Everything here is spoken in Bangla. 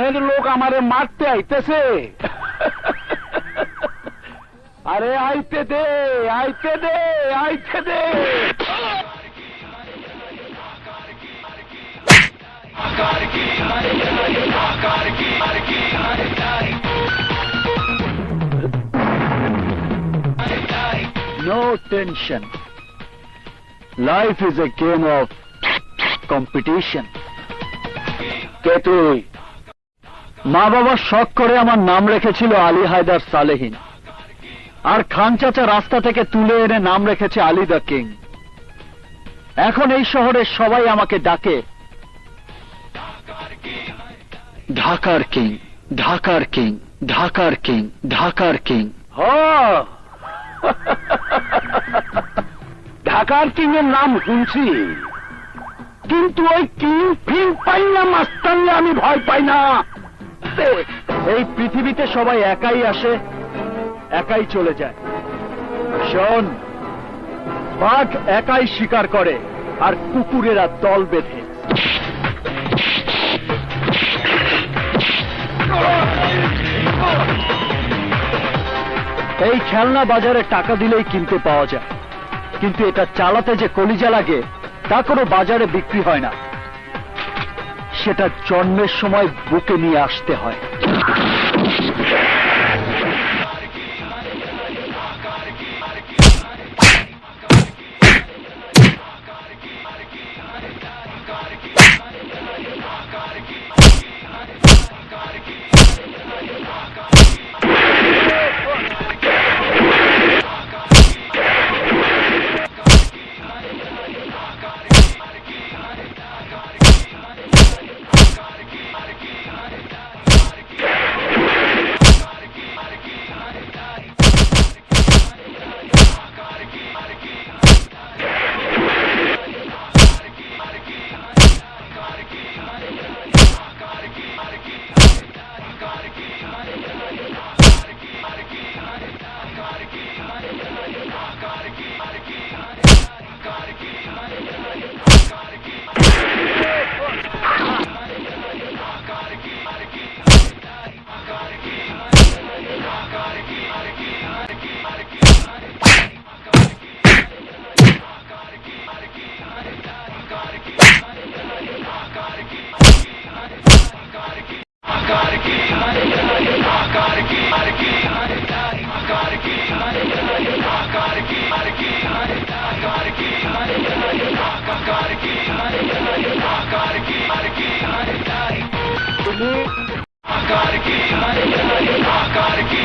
থানের লোক আমারে মারতে আইতেছে। আরে আইতে দে, আইতে দে, আইতে দে। No tension. Life is a game of competition. কে তুই? মা বাবা শখ করে আমার নাম রেখেছিল আলী হায়দার সালেহীন, আর খান চাচা রাস্তা থেকে তুলে এনে নাম রেখেছে আলী দ্য কিং। এখন এই শহরের সবাই আমাকে ডাকে ঢাকার কিং, ঢাকার কিং, ঢাকার কিং, ঢাকার কিং। ঢাকার কিং এর নাম শুনছি, কিন্তু ওই কিং ফিং পাই না মাস্তানি, আমি ভয় পাই না। এই পৃথিবীতে সবাই একাই আসে, একাই চলে যায়। শোন, বাঘ একাই শিকার করে আর কুকুরেরা দল বেঁধে। এই খেলনা বাজারে টাকা দিলেই কিনতে পাওয়া যায়, কিন্তু এটা চালাতে যে কলিজা লাগে তা কোনো বাজারে বিক্রি হয় না। সেটা জন্মের সময় বুকে নিয়ে আসতে হয়। তুমি